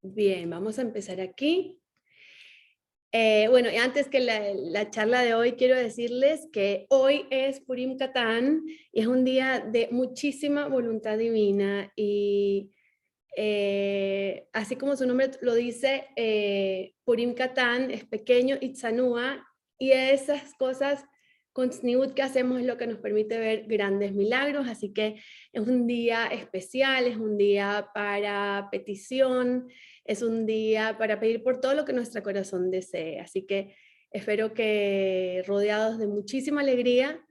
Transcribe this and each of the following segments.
Bien, vamos a empezar aquí. Bueno, y antes que la charla de hoy, quiero decirles que hoy es Purim Katán y es un día de muchísima voluntad divina y así como su nombre lo dice, Purim Katán es pequeño y tzanúa, y esas cosas con tzniut que hacemos es lo que nos permite ver grandes milagros, así que es un día especial, es un día para petición, es un día para pedir por todo lo que nuestro corazón desee, así que espero que rodeados de muchísima alegría,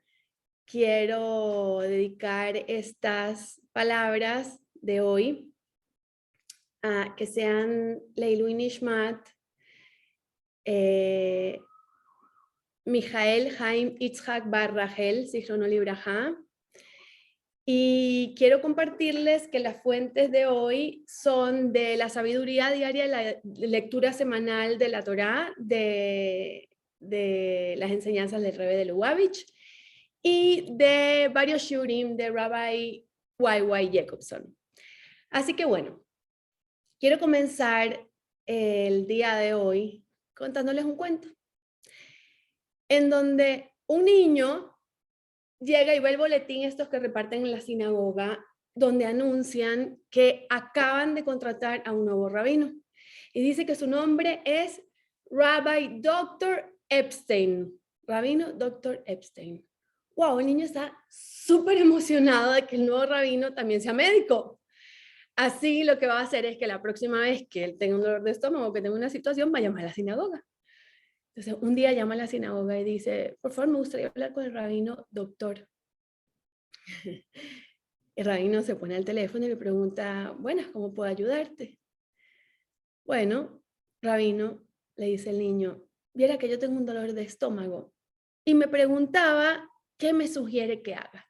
quiero dedicar estas palabras de hoy que sean Leilui Nishmat, Mijael Haim Itzhak Bar Rachel, Zichrono Libraja. Y quiero compartirles que las fuentes de hoy son de la sabiduría diaria, la lectura semanal de la Torá, de las enseñanzas del Rebbe de Lubavitch y de varios shurim de Rabbi Y. Jacobson. Así que bueno, quiero comenzar el día de hoy contándoles un cuento, en donde un niño llega y ve el boletín estos que reparten en la sinagoga, donde anuncian que acaban de contratar a un nuevo rabino. Y dice que su nombre es Rabbi Dr. Epstein. Rabino Dr. Epstein. Wow, el niño está súper emocionado de que el nuevo rabino también sea médico. Así lo que va a hacer es que la próxima vez que él tenga un dolor de estómago, que tenga una situación, va a llamar a la sinagoga. Entonces, un día llama a la sinagoga y dice, por favor, me gustaría hablar con el rabino doctor. El rabino se pone al teléfono y le pregunta, buenas, ¿cómo puedo ayudarte? Bueno, rabino, le dice el niño, viera que yo tengo un dolor de estómago y me preguntaba, ¿qué me sugiere que haga?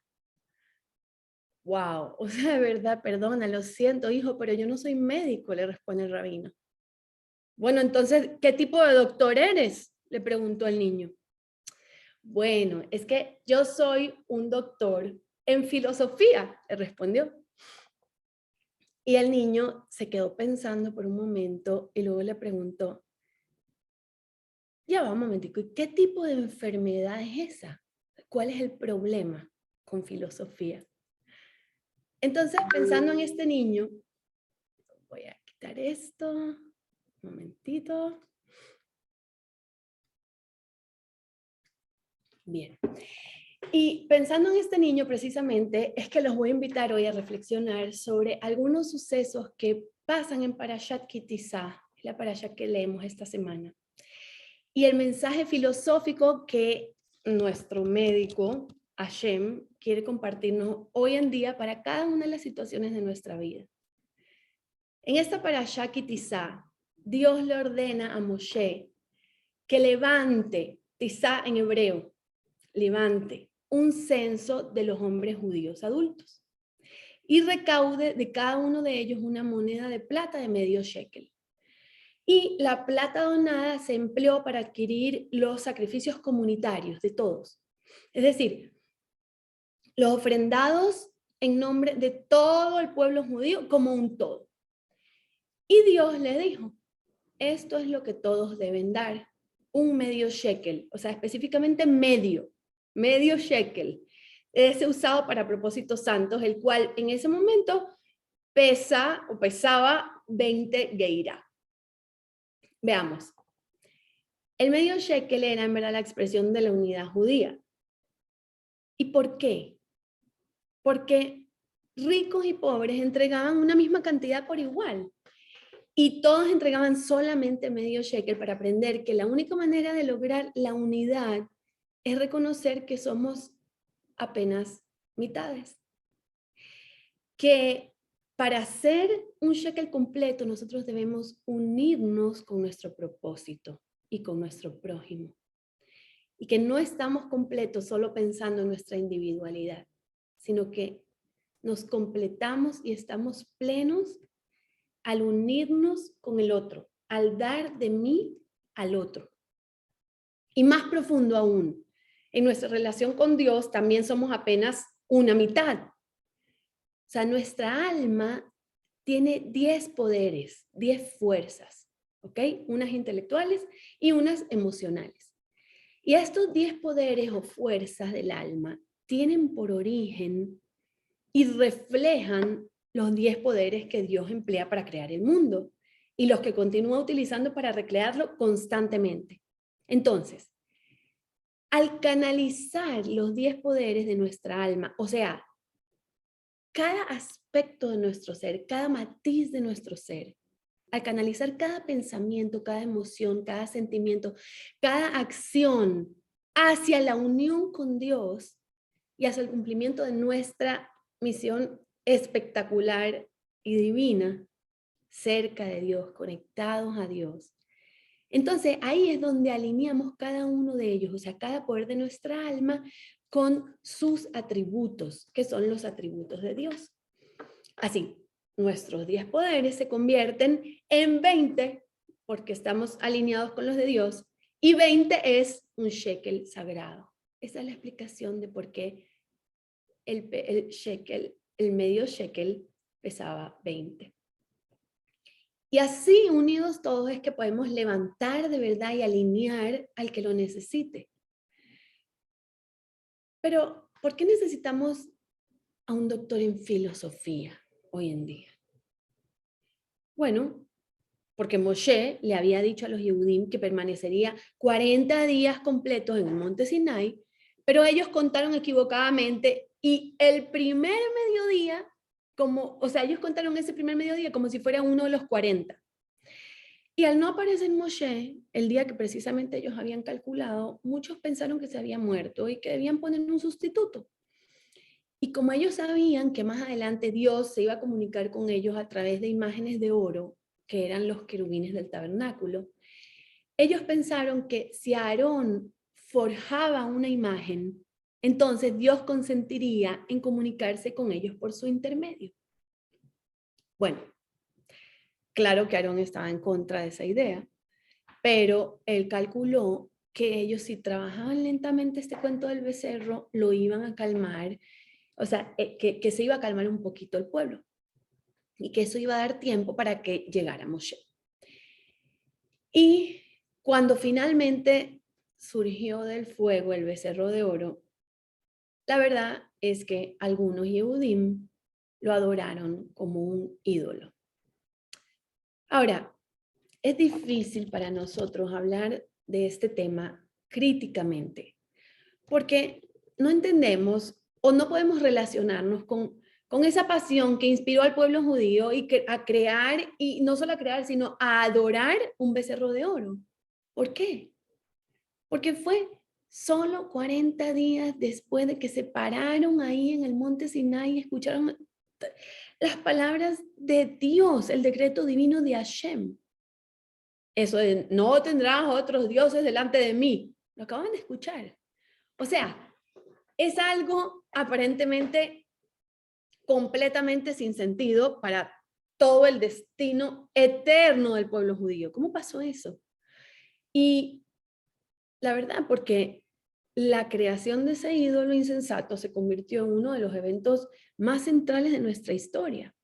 Wow, o sea, de verdad, perdona, lo siento, hijo, pero yo no soy médico, le responde el rabino. Bueno, entonces, ¿qué tipo de doctor eres? Le preguntó el niño. Bueno, es que yo soy un doctor en filosofía, le respondió. Y el niño se quedó pensando por un momento y luego le preguntó, ya va un momentico, ¿y qué tipo de enfermedad es esa? ¿Cuál es el problema con filosofía? Entonces, pensando en este niño, voy a quitar esto, un momentito. Bien. Y pensando en este niño precisamente, es que los voy a invitar hoy a reflexionar sobre algunos sucesos que pasan en Parashat Ki Tisa, la parasha que leemos esta semana. Y el mensaje filosófico que nuestro médico, Hashem, quiere compartirnos hoy en día para cada una de las situaciones de nuestra vida. En esta parasha Ki Tisa, Dios le ordena a Moshe que levante, Tisa en hebreo, levante un censo de los hombres judíos adultos y recaude de cada uno de ellos una moneda de plata de medio shekel. Y la plata donada se empleó para adquirir los sacrificios comunitarios de todos. Es decir, los ofrendados en nombre de todo el pueblo judío como un todo. Y Dios le dijo, esto es lo que todos deben dar, un medio shekel, o sea, específicamente medio shekel. Es usado para propósitos santos, el cual en ese momento pesaba 20 geirá. Veamos. El medio shekel era en verdad la expresión de la unidad judía. ¿Y por qué? Porque ricos y pobres entregaban una misma cantidad por igual. Y todos entregaban solamente medio shekel para aprender que la única manera de lograr la unidad es reconocer que somos apenas mitades. Que para hacer un shekel completo nosotros debemos unirnos con nuestro propósito y con nuestro prójimo. Y que no estamos completos solo pensando en nuestra individualidad, sino que nos completamos y estamos plenos al unirnos con el otro, al dar de mí al otro. Y más profundo aún, en nuestra relación con Dios también somos apenas una mitad. O sea, nuestra alma tiene 10 poderes, 10 fuerzas, ¿ok? Unas intelectuales y unas emocionales. Y estos 10 poderes o fuerzas del alma tienen por origen y reflejan los 10 poderes que Dios emplea para crear el mundo y los que continúa utilizando para recrearlo constantemente. Entonces, al canalizar los 10 poderes de nuestra alma, o sea, cada aspecto de nuestro ser, cada matiz de nuestro ser, al canalizar cada pensamiento, cada emoción, cada sentimiento, cada acción hacia la unión con Dios y hacia el cumplimiento de nuestra misión espectacular y divina, cerca de Dios, conectados a Dios. Entonces ahí es donde alineamos cada uno de ellos, o sea, cada poder de nuestra alma con sus atributos, que son los atributos de Dios. Así, nuestros 10 poderes se convierten en 20 porque estamos alineados con los de Dios y 20 es un shekel sagrado. Esa es la explicación de por qué el shekel, el medio shekel pesaba 20. Y así unidos todos es que podemos levantar de verdad y alinear al que lo necesite. Pero, ¿por qué necesitamos a un doctor en filosofía hoy en día? Bueno, porque Moshe le había dicho a los Yehudim que permanecería 40 días completos en el monte Sinai, pero ellos contaron equivocadamente y el primer mediodía, ellos contaron ese primer mediodía como si fuera uno de los 40. Y al no aparecer Moshe, el día que precisamente ellos habían calculado, muchos pensaron que se había muerto y que debían poner un sustituto. Y como ellos sabían que más adelante Dios se iba a comunicar con ellos a través de imágenes de oro, que eran los querubines del tabernáculo, ellos pensaron que si Aarón forjaba una imagen, entonces Dios consentiría en comunicarse con ellos por su intermedio. Bueno, claro que Aarón estaba en contra de esa idea, pero él calculó que ellos si trabajaban lentamente este cuento del becerro, lo iban a calmar, o sea, que se iba a calmar un poquito el pueblo y que eso iba a dar tiempo para que llegara Moshe. Y cuando finalmente surgió del fuego el becerro de oro, la verdad es que algunos Yehudim lo adoraron como un ídolo. Ahora, es difícil para nosotros hablar de este tema críticamente, porque no entendemos o no podemos relacionarnos con esa pasión que inspiró al pueblo judío a crear, y no solo a crear, sino a adorar un becerro de oro. ¿Por qué? Porque fue solo 40 días después de que se pararon ahí en el monte Sinai y escucharon las palabras de Dios, el decreto divino de Hashem. Eso de no tendrás otros dioses delante de mí. Lo acaban de escuchar. O sea, es algo aparentemente completamente sin sentido para todo el destino eterno del pueblo judío. ¿Cómo pasó eso? Y la verdad, porque la creación de ese ídolo insensato se convirtió en uno de los eventos más centrales de nuestra historia.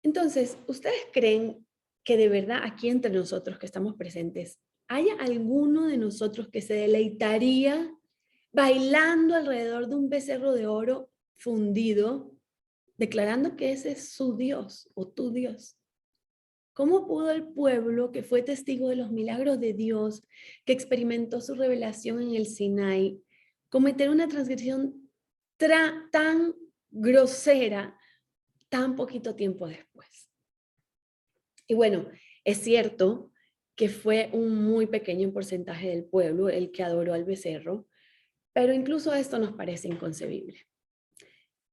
Entonces, ¿ustedes creen que de verdad aquí entre nosotros que estamos presentes, haya alguno de nosotros que se deleitaría bailando alrededor de un becerro de oro fundido, declarando que ese es su Dios o tu Dios? ¿Cómo pudo el pueblo que fue testigo de los milagros de Dios, que experimentó su revelación en el Sinai, cometer una transgresión tan grosera tan poquito tiempo después? Y bueno, es cierto que fue un muy pequeño porcentaje del pueblo el que adoró al becerro, pero incluso esto nos parece inconcebible.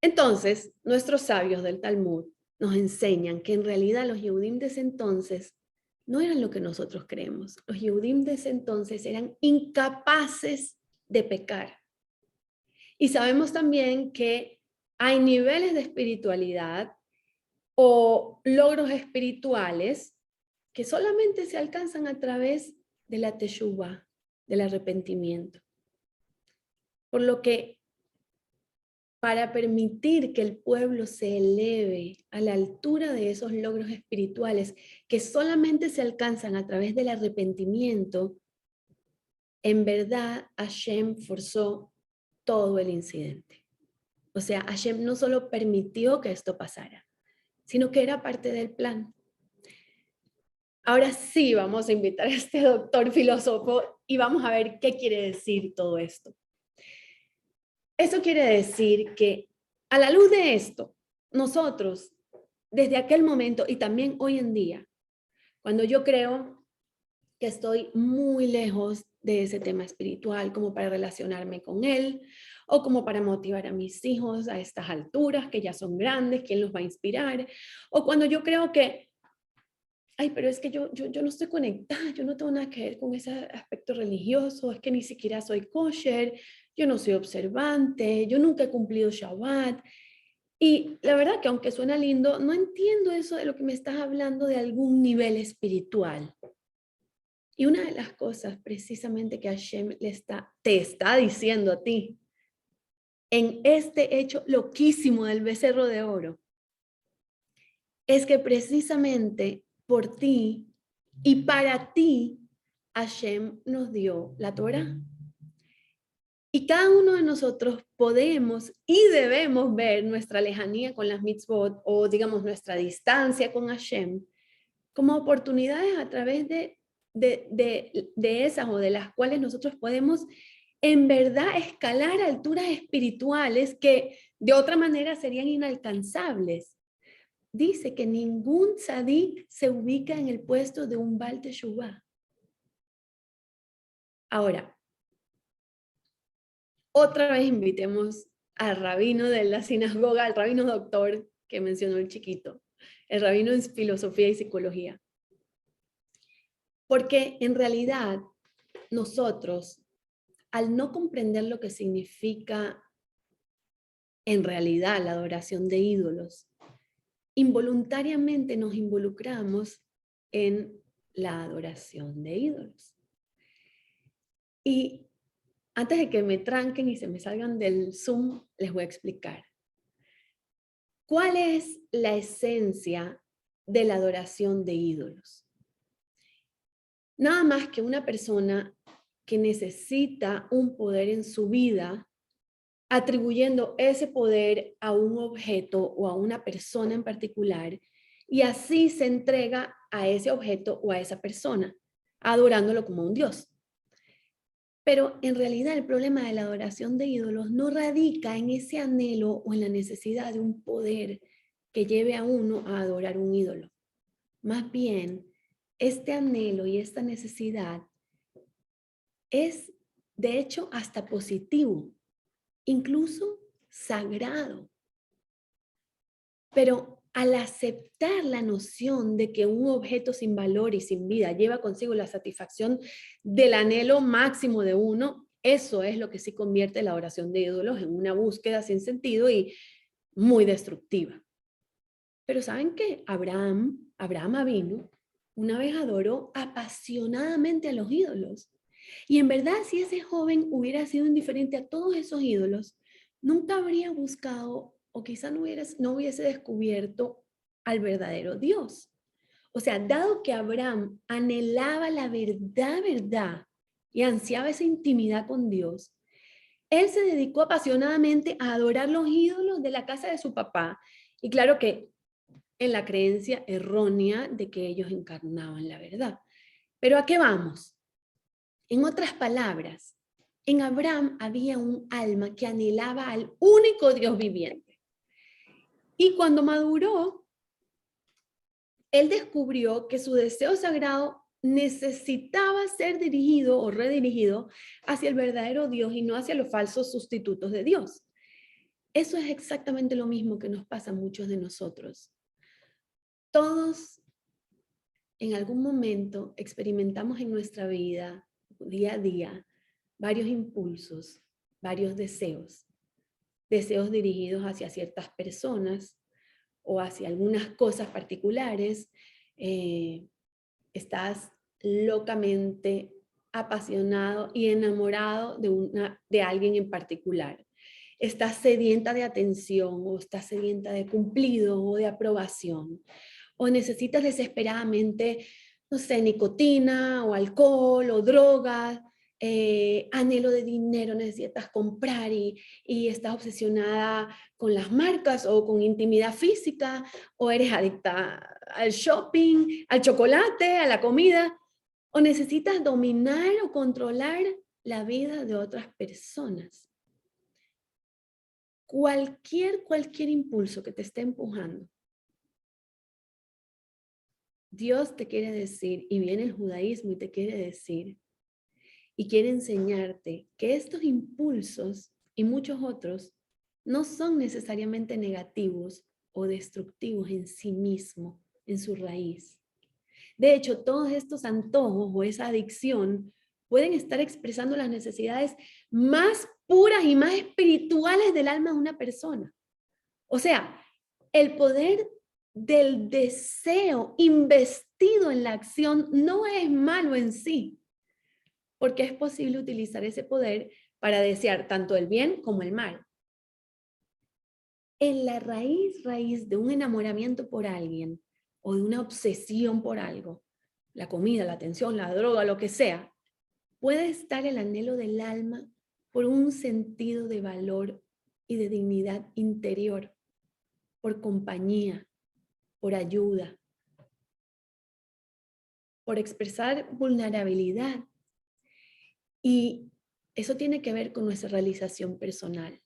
Entonces, nuestros sabios del Talmud nos enseñan que en realidad los Yehudim de ese entonces no eran lo que nosotros creemos. Los Yehudim de ese entonces eran incapaces de pecar. Y sabemos también que hay niveles de espiritualidad o logros espirituales que solamente se alcanzan a través de la teshuvah, del arrepentimiento. Por lo que para permitir que el pueblo se eleve a la altura de esos logros espirituales que solamente se alcanzan a través del arrepentimiento, en verdad Hashem forzó todo el incidente. O sea, Hashem no solo permitió que esto pasara, sino que era parte del plan. Ahora sí vamos a invitar a este doctor filósofo y vamos a ver qué quiere decir todo esto. Eso quiere decir que a la luz de esto, nosotros, desde aquel momento y también hoy en día, cuando yo creo que estoy muy lejos de ese tema espiritual como para relacionarme con él o como para motivar a mis hijos a estas alturas que ya son grandes, quién los va a inspirar, o cuando yo creo que ay, pero es que yo no estoy conectada, yo no tengo nada que ver con ese aspecto religioso, es que ni siquiera soy kosher, yo no soy observante, yo nunca he cumplido Shabbat. Y la verdad que aunque suena lindo, no entiendo eso de lo que me estás hablando de algún nivel espiritual. Y una de las cosas precisamente que Hashem te está diciendo a ti, en este hecho loquísimo del becerro de oro, es que precisamente por ti y para ti, Hashem nos dio la Torah. Y cada uno de nosotros podemos y debemos ver nuestra lejanía con las mitzvot o digamos nuestra distancia con Hashem como oportunidades a través de esas o de las cuales nosotros podemos en verdad escalar alturas espirituales que de otra manera serían inalcanzables. Dice que ningún tzadik se ubica en el puesto de un Baal Teshuvah. Ahora, otra vez invitemos al rabino de la sinagoga, al rabino doctor que mencionó el chiquito, el rabino en filosofía y psicología. Porque en realidad nosotros, al no comprender lo que significa en realidad la adoración de ídolos, involuntariamente nos involucramos en la adoración de ídolos. Y antes de que me tranquen y se me salgan del Zoom, les voy a explicar. ¿Cuál es la esencia de la adoración de ídolos? Nada más que una persona que necesita un poder en su vida, atribuyendo ese poder a un objeto o a una persona en particular, y así se entrega a ese objeto o a esa persona, adorándolo como un dios. Pero en realidad el problema de la adoración de ídolos no radica en ese anhelo o en la necesidad de un poder que lleve a uno a adorar un ídolo. Más bien, este anhelo y esta necesidad es, de hecho, hasta positivo, incluso sagrado. Pero al aceptar la noción de que un objeto sin valor y sin vida lleva consigo la satisfacción del anhelo máximo de uno, eso es lo que sí convierte la adoración de ídolos en una búsqueda sin sentido y muy destructiva. Pero ¿saben qué? Abraham Avinu, una vez adoró apasionadamente a los ídolos. Y en verdad, si ese joven hubiera sido indiferente a todos esos ídolos, nunca habría buscado o quizá no hubiese descubierto al verdadero Dios. O sea, dado que Abraham anhelaba la verdad y ansiaba esa intimidad con Dios, él se dedicó apasionadamente a adorar los ídolos de la casa de su papá. Y claro que en la creencia errónea de que ellos encarnaban la verdad. Pero ¿a qué vamos? En otras palabras, en Abraham había un alma que anhelaba al único Dios viviente. Y cuando maduró, él descubrió que su deseo sagrado necesitaba ser dirigido o redirigido hacia el verdadero Dios y no hacia los falsos sustitutos de Dios. Eso es exactamente lo mismo que nos pasa a muchos de nosotros. Todos en algún momento experimentamos en nuestra vida, día a día, varios impulsos, varios deseos dirigidos hacia ciertas personas o hacia algunas cosas particulares. Estás locamente apasionado y enamorado de alguien en particular. estás sedienta de atención o estás sedienta de cumplido o de aprobación, o necesitas desesperadamente, no sé, nicotina o alcohol o drogas, anhelo de dinero, necesitas comprar y estás obsesionada con las marcas o con intimidad física, o eres adicta al shopping, al chocolate, a la comida, o necesitas dominar o controlar la vida de otras personas. Cualquier impulso que te esté empujando, Dios te quiere decir, y viene el judaísmo y te quiere decir, y quiere enseñarte que estos impulsos y muchos otros no son necesariamente negativos o destructivos en sí mismo, en su raíz. De hecho, todos estos antojos o esa adicción pueden estar expresando las necesidades más puras y más espirituales del alma de una persona. O sea, el poder del deseo investido en la acción no es malo en sí, porque es posible utilizar ese poder para desear tanto el bien como el mal. En la raíz de un enamoramiento por alguien o de una obsesión por algo, la comida, la atención, la droga, lo que sea, puede estar el anhelo del alma por un sentido de valor y de dignidad interior, por compañía, por ayuda, por expresar vulnerabilidad. Y eso tiene que ver con nuestra realización personal.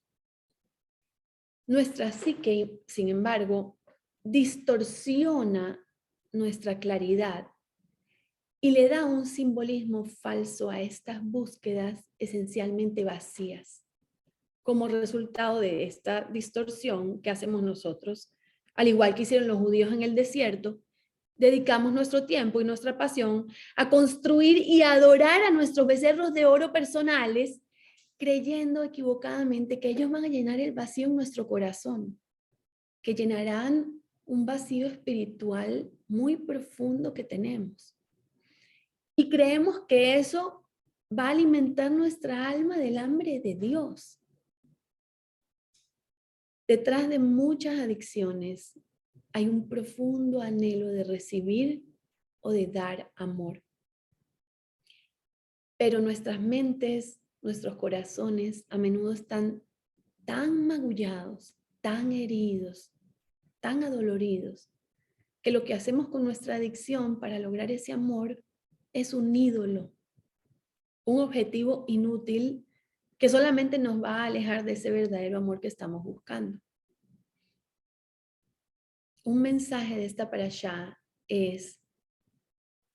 Nuestra psique, sin embargo, distorsiona nuestra claridad y le da un simbolismo falso a estas búsquedas esencialmente vacías. Como resultado de esta distorsión que hacemos nosotros, al igual que hicieron los judíos en el desierto, dedicamos nuestro tiempo y nuestra pasión a construir y adorar a nuestros becerros de oro personales, creyendo equivocadamente que ellos van a llenar el vacío en nuestro corazón, que llenarán un vacío espiritual muy profundo que tenemos. Y creemos que eso va a alimentar nuestra alma del hambre de Dios. Detrás de muchas adicciones hay un profundo anhelo de recibir o de dar amor. Pero nuestras mentes, nuestros corazones a menudo están tan magullados, tan heridos, tan adoloridos, que lo que hacemos con nuestra adicción para lograr ese amor es un ídolo, un objetivo inútil que solamente nos va a alejar de ese verdadero amor que estamos buscando. Un mensaje de esta parashá es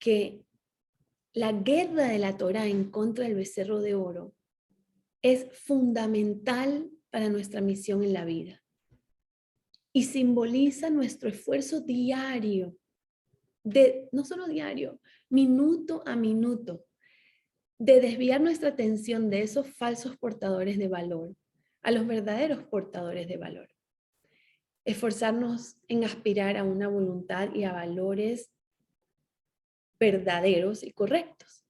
que la guerra de la Torá en contra del becerro de oro es fundamental para nuestra misión en la vida y simboliza nuestro esfuerzo diario, no solo diario, minuto a minuto, de desviar nuestra atención de esos falsos portadores de valor a los verdaderos portadores de valor. Esforzarnos en aspirar a una voluntad y a valores verdaderos y correctos.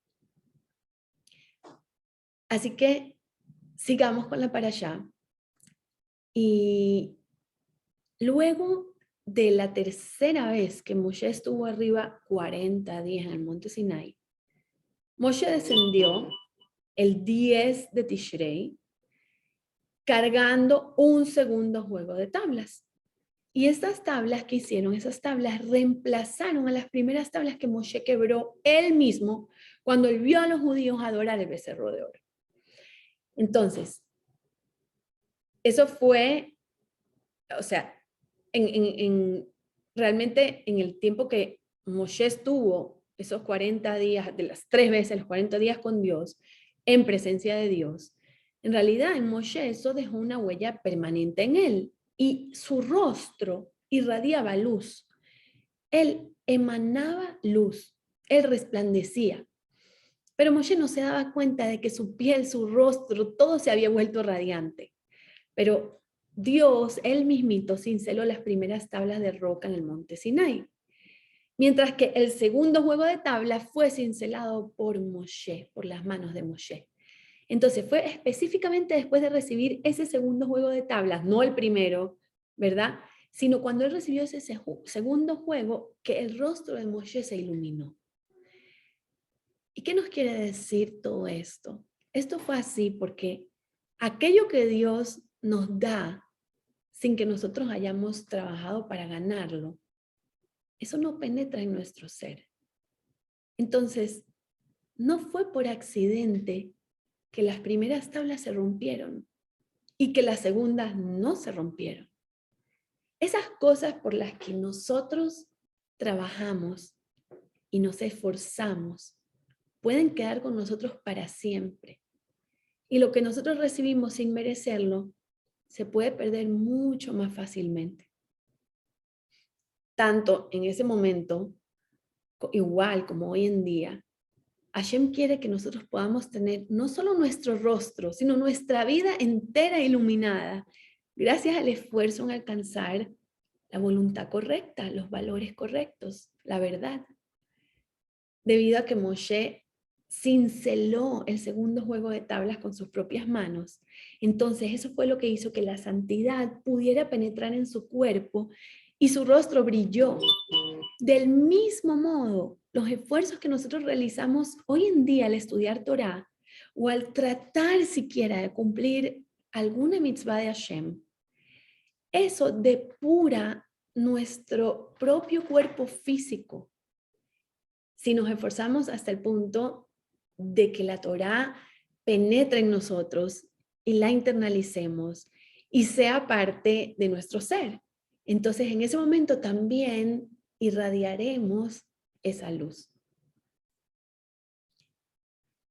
Así que sigamos con la parashá. Y luego de la tercera vez que Moshe estuvo arriba 40 días en el monte Sinai, Moshe descendió el 10 de Tishrei cargando un segundo juego de tablas. Y estas tablas que hicieron, esas tablas reemplazaron a las primeras tablas que Moshe quebró él mismo cuando él vio a los judíos adorar el becerro de oro. Entonces, eso fue, o sea, realmente en el tiempo que Moshe estuvo, esos 40 días, de las 3 veces, los 40 días con Dios, en presencia de Dios, en realidad en Moshe eso dejó una huella permanente en él y su rostro irradiaba luz. Él emanaba luz, él resplandecía. Pero Moshe no se daba cuenta de que su piel, su rostro, todo se había vuelto radiante. Pero Dios, él mismito, cinceló las primeras tablas de roca en el monte Sinai. Mientras que el segundo juego de tablas fue cincelado por Moshe, por las manos de Moshe. Entonces fue específicamente después de recibir ese segundo juego de tablas, no el primero, ¿verdad? Sino cuando él recibió ese segundo juego, que el rostro de Moshe se iluminó. ¿Y qué nos quiere decir todo esto? Esto fue así porque aquello que Dios nos da sin que nosotros hayamos trabajado para ganarlo, eso no penetra en nuestro ser. Entonces, no fue por accidente que las primeras tablas se rompieron y que las segundas no se rompieron. Esas cosas por las que nosotros trabajamos y nos esforzamos pueden quedar con nosotros para siempre. Y lo que nosotros recibimos sin merecerlo se puede perder mucho más fácilmente. Tanto en ese momento, igual como hoy en día, Hashem quiere que nosotros podamos tener no solo nuestro rostro, sino nuestra vida entera iluminada, gracias al esfuerzo en alcanzar la voluntad correcta, los valores correctos, la verdad. Debido a que Moshe cinceló el segundo juego de tablas con sus propias manos, entonces eso fue lo que hizo que la santidad pudiera penetrar en su cuerpo y su rostro brilló. Del mismo modo, los esfuerzos que nosotros realizamos hoy en día al estudiar Torah o al tratar siquiera de cumplir alguna mitzvah de Hashem, eso depura nuestro propio cuerpo físico. Si nos esforzamos hasta el punto de que la Torah penetre en nosotros y la internalicemos y sea parte de nuestro ser. Entonces, en ese momento también irradiaremos esa luz.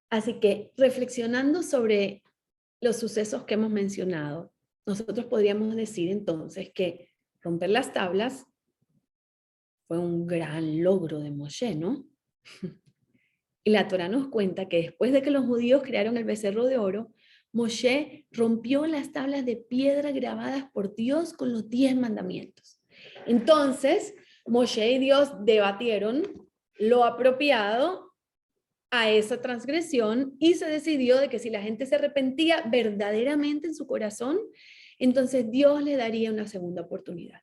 Así que, reflexionando sobre los sucesos que hemos mencionado, nosotros podríamos decir entonces que romper las tablas fue un gran logro de Moshe, ¿no? Y la Torah nos cuenta que después de que los judíos crearon el becerro de oro, Moshe rompió las tablas de piedra grabadas por Dios con los 10 mandamientos. Entonces, Moshe y Dios debatieron lo apropiado a esa transgresión y se decidió de que si la gente se arrepentía verdaderamente en su corazón, entonces Dios le daría una segunda oportunidad.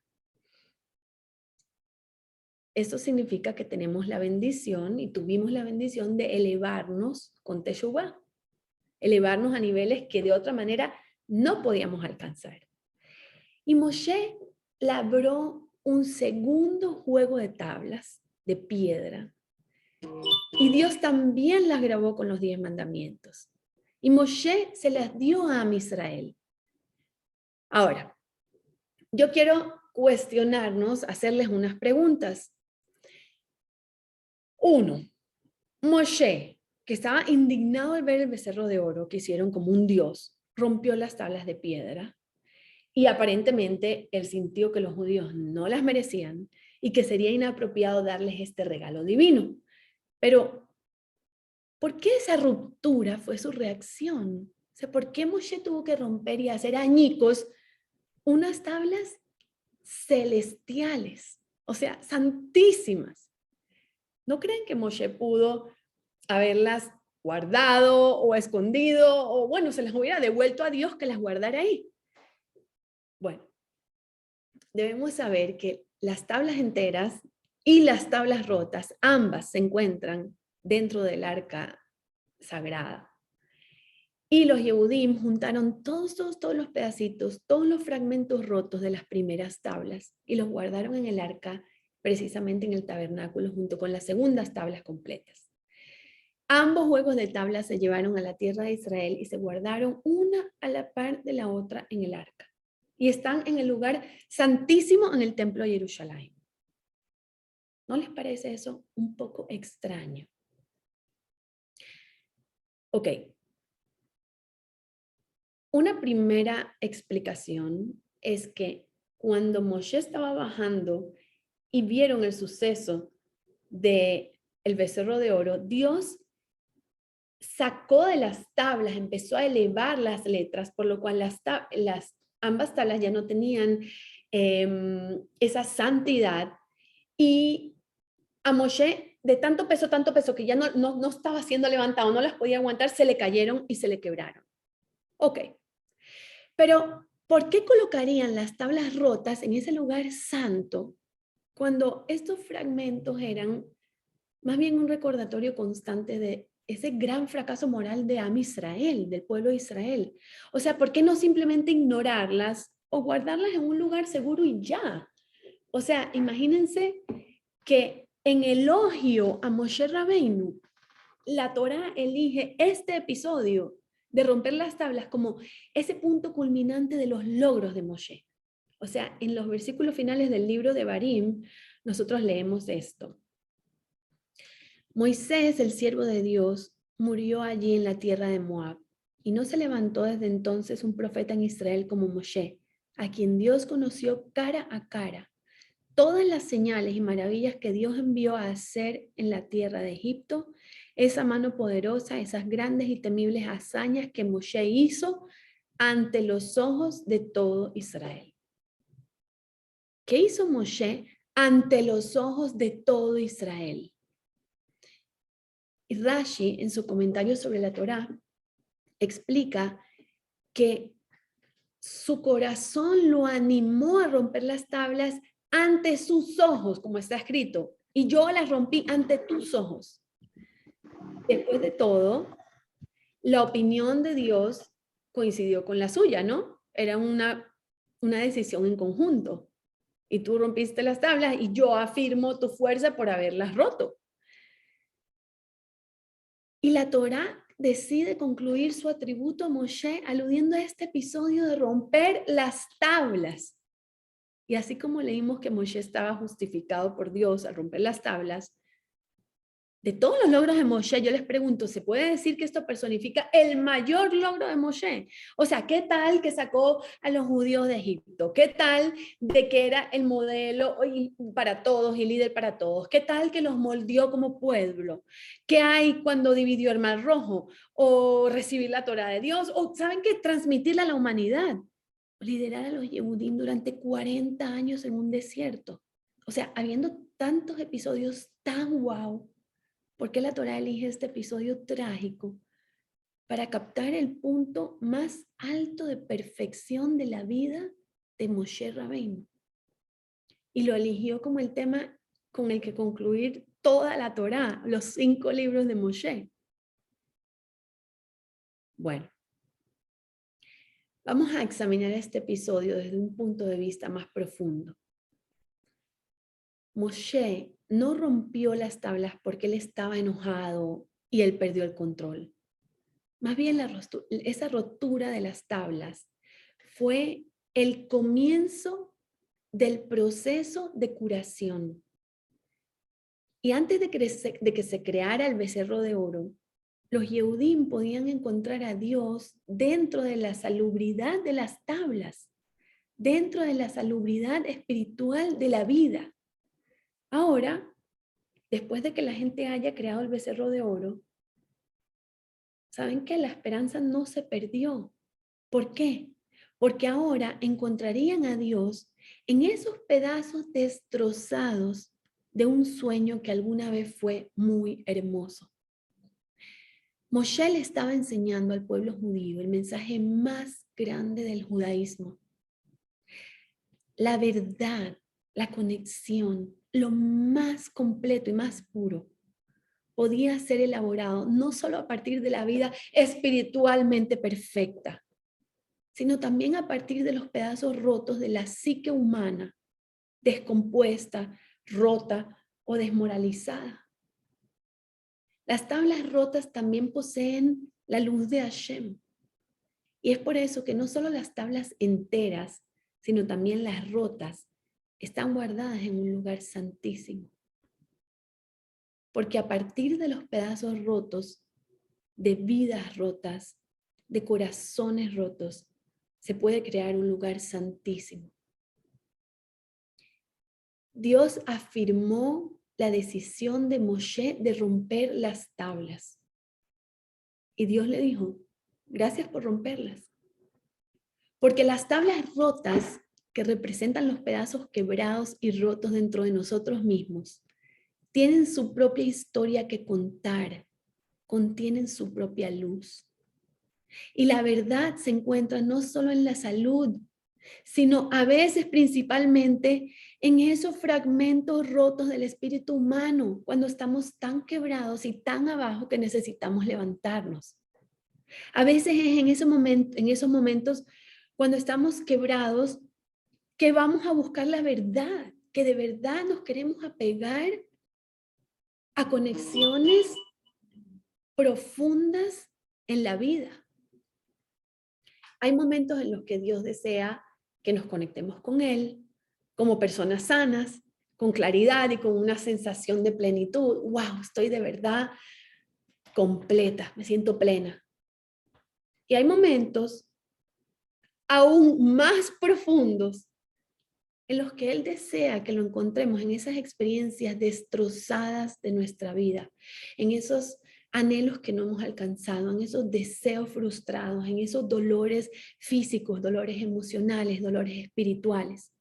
Eso significa que tenemos la bendición y tuvimos la bendición de elevarnos con Teshuvah, elevarnos a niveles que de otra manera no podíamos alcanzar. Y Moshe labró un segundo juego de tablas de piedra y Dios también las grabó con los 10 mandamientos. Y Moshe se las dio a Israel. Ahora, yo quiero cuestionarnos, hacerles unas preguntas. 1. Moshe, que estaba indignado al ver el becerro de oro que hicieron como un dios, rompió las tablas de piedra y aparentemente él sintió que los judíos no las merecían y que sería inapropiado darles este regalo divino. Pero, ¿por qué esa ruptura fue su reacción? O sea, ¿por qué Moshe tuvo que romper y hacer añicos unas tablas celestiales? O sea, santísimas. ¿No creen que Moshe pudo haberlas guardado o escondido o bueno, se las hubiera devuelto a Dios que las guardara ahí? Bueno, debemos saber que las tablas enteras y las tablas rotas, ambas se encuentran dentro del arca sagrada. Y los Yehudim juntaron todos los pedacitos, todos los fragmentos rotos de las primeras tablas y los guardaron en el arca, precisamente en el tabernáculo, junto con las segundas tablas completas. Ambos juegos de tablas se llevaron a la tierra de Israel y se guardaron una a la par de la otra en el arca. Y están en el lugar santísimo en el templo de Jerusalén. ¿No les parece eso un poco extraño? Ok. Una primera explicación es que cuando Moshe estaba bajando y vieron el suceso del becerro de oro, Dios sacó de las tablas, empezó a elevar las letras, por lo cual ambas tablas ya no tenían esa santidad y a Moshe de tanto peso que ya no estaba siendo levantado, no las podía aguantar, se le cayeron y se le quebraron. Ok, pero ¿por qué colocarían las tablas rotas en ese lugar santo cuando estos fragmentos eran más bien un recordatorio constante de ese gran fracaso moral de Am Israel, del pueblo de Israel? O sea, ¿por qué no simplemente ignorarlas o guardarlas en un lugar seguro y ya? O sea, imagínense que en elogio a Moshe Rabbeinu, la Torá elige este episodio de romper las tablas como ese punto culminante de los logros de Moshe. O sea, en los versículos finales del libro de Barim, nosotros leemos esto. Moisés, el siervo de Dios, murió allí en la tierra de Moab, y no se levantó desde entonces un profeta en Israel como Moshe, a quien Dios conoció cara a cara. Todas las señales y maravillas que Dios envió a hacer en la tierra de Egipto, esa mano poderosa, esas grandes y temibles hazañas que Moshe hizo ante los ojos de todo Israel. ¿Qué hizo Moshe ante los ojos de todo Israel? Y Rashi, en su comentario sobre la Torá, explica que su corazón lo animó a romper las tablas ante sus ojos, como está escrito, y yo las rompí ante tus ojos. Después de todo, la opinión de Dios coincidió con la suya, ¿no? Era una decisión en conjunto. Y tú rompiste las tablas y yo afirmo tu fuerza por haberlas roto. Y la Torá decide concluir su atributo a Moshe aludiendo a este episodio de romper las tablas. Y así como leímos que Moshe estaba justificado por Dios al romper las tablas, de todos los logros de Moshe, yo les pregunto, ¿se puede decir que esto personifica el mayor logro de Moshe? O sea, ¿qué tal que sacó a los judíos de Egipto? ¿Qué tal de que era el modelo para todos y líder para todos? ¿Qué tal que los moldeó como pueblo? ¿Qué hay cuando dividió el Mar Rojo? ¿O recibir la Torá de Dios? ¿O saben qué? Transmitirla a la humanidad. Liderar a los Yehudim durante 40 años en un desierto. O sea, habiendo tantos episodios tan wow, ¿por qué la Torá elige este episodio trágico para captar el punto más alto de perfección de la vida de Moshe Rabbeinu? Y lo eligió como el tema con el que concluir toda la Torá, los 5 libros de Moshe. Bueno, vamos a examinar este episodio desde un punto de vista más profundo. Moshe no rompió las tablas porque él estaba enojado y él perdió el control. Más bien esa rotura de las tablas fue el comienzo del proceso de curación. Y antes de que se creara el becerro de oro, los Yehudim podían encontrar a Dios dentro de la salubridad de las tablas, dentro de la salubridad espiritual de la vida. Ahora, después de que la gente haya creado el becerro de oro, ¿saben qué? La esperanza no se perdió. ¿Por qué? Porque ahora encontrarían a Dios en esos pedazos destrozados de un sueño que alguna vez fue muy hermoso. Moshe le estaba enseñando al pueblo judío el mensaje más grande del judaísmo. La verdad, la conexión, lo más completo y más puro podía ser elaborado no solo a partir de la vida espiritualmente perfecta, sino también a partir de los pedazos rotos de la psique humana, descompuesta, rota o desmoralizada. Las tablas rotas también poseen la luz de Hashem. Y es por eso que no solo las tablas enteras, sino también las rotas, están guardadas en un lugar santísimo. Porque a partir de los pedazos rotos, de vidas rotas, de corazones rotos, se puede crear un lugar santísimo. Dios afirmó la decisión de Moshe de romper las tablas. Y Dios le dijo, gracias por romperlas. Porque las tablas rotas, que representan los pedazos quebrados y rotos dentro de nosotros mismos, tienen su propia historia que contar, contienen su propia luz. Y la verdad se encuentra no solo en la salud, sino a veces principalmente en esos fragmentos rotos del espíritu humano, cuando estamos tan quebrados y tan abajo que necesitamos levantarnos. A veces es en esos momentos cuando estamos quebrados que vamos a buscar la verdad, que de verdad nos queremos apegar a conexiones profundas en la vida. Hay momentos en los que Dios desea que nos conectemos con Él como personas sanas, con claridad y con una sensación de plenitud. ¡Wow! Estoy de verdad completa, me siento plena. Y hay momentos aún más profundos en los que Él desea que lo encontremos en esas experiencias destrozadas de nuestra vida, en esos anhelos que no hemos alcanzado, en esos deseos frustrados, en esos dolores físicos, dolores emocionales, dolores espirituales.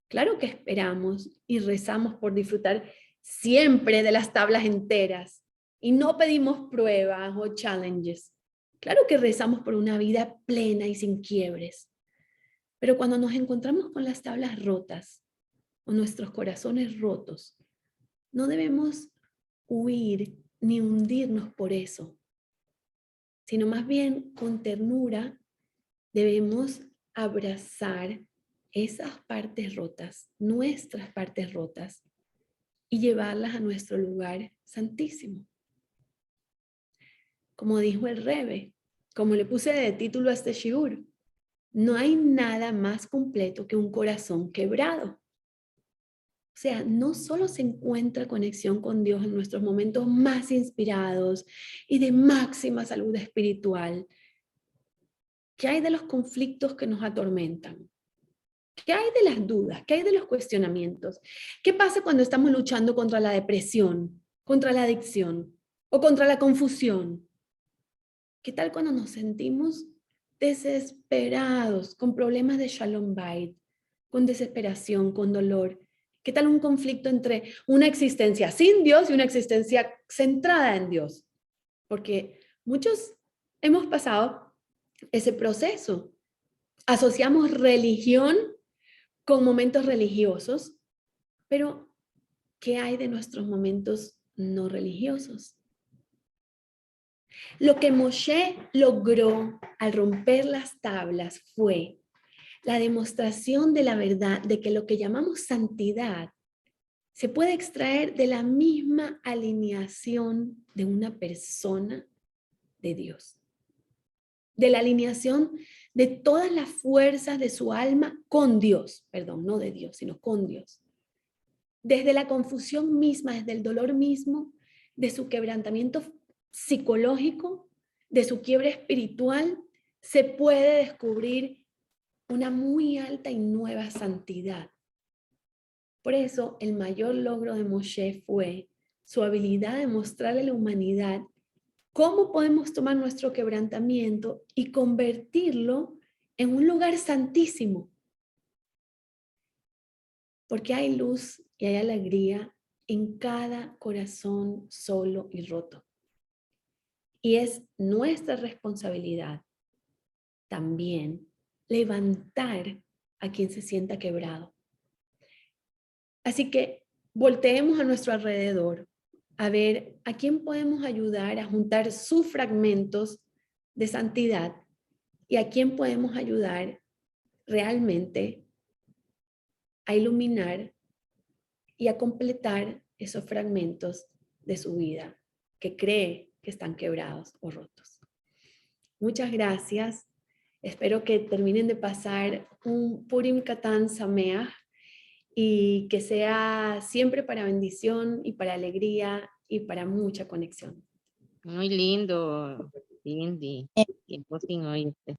Claro que esperamos y rezamos por disfrutar siempre de las tablas enteras y no pedimos pruebas o challenges. Claro que rezamos por una vida plena y sin quiebres. Pero cuando nos encontramos con las tablas rotas o nuestros corazones rotos, no debemos huir ni hundirnos por eso, sino más bien con ternura debemos abrazar esas partes rotas, nuestras partes rotas, y llevarlas a nuestro lugar santísimo. Como dijo el Rebbe, como le puse de título a este shiur, no hay nada más completo que un corazón quebrado. O sea, no solo se encuentra conexión con Dios en nuestros momentos más inspirados y de máxima salud espiritual. ¿Qué hay de los conflictos que nos atormentan? ¿Qué hay de las dudas? ¿Qué hay de los cuestionamientos? ¿Qué pasa cuando estamos luchando contra la depresión, contra la adicción o contra la confusión? ¿Qué tal cuando nos sentimos desesperados, con problemas de Shalom Bait, con desesperación, con dolor? ¿Qué tal un conflicto entre una existencia sin Dios y una existencia centrada en Dios? Porque muchos hemos pasado ese proceso. Asociamos religión con momentos religiosos, pero ¿qué hay de nuestros momentos no religiosos? Lo que Moshe logró al romper las tablas fue la demostración de la verdad de que lo que llamamos santidad se puede extraer de la misma alineación de una persona de Dios, de la alineación de todas las fuerzas de su alma con Dios, perdón, no de Dios, sino con Dios. Desde la confusión misma, desde el dolor mismo, de su quebrantamiento psicológico, de su quiebre espiritual, se puede descubrir una muy alta y nueva santidad. Por eso, el mayor logro de Moshe fue su habilidad de mostrarle a la humanidad cómo podemos tomar nuestro quebrantamiento y convertirlo en un lugar santísimo. Porque hay luz y hay alegría en cada corazón solo y roto. Y es nuestra responsabilidad también levantar a quien se sienta quebrado. Así que volteemos a nuestro alrededor a ver a quién podemos ayudar a juntar sus fragmentos de santidad y a quién podemos ayudar realmente a iluminar y a completar esos fragmentos de su vida que cree que están quebrados o rotos. Muchas gracias. Espero que terminen de pasar un Purim Katan Sameach y que sea siempre para bendición y para alegría y para mucha conexión. Muy lindo, Cindy. Tiempo sin oírte.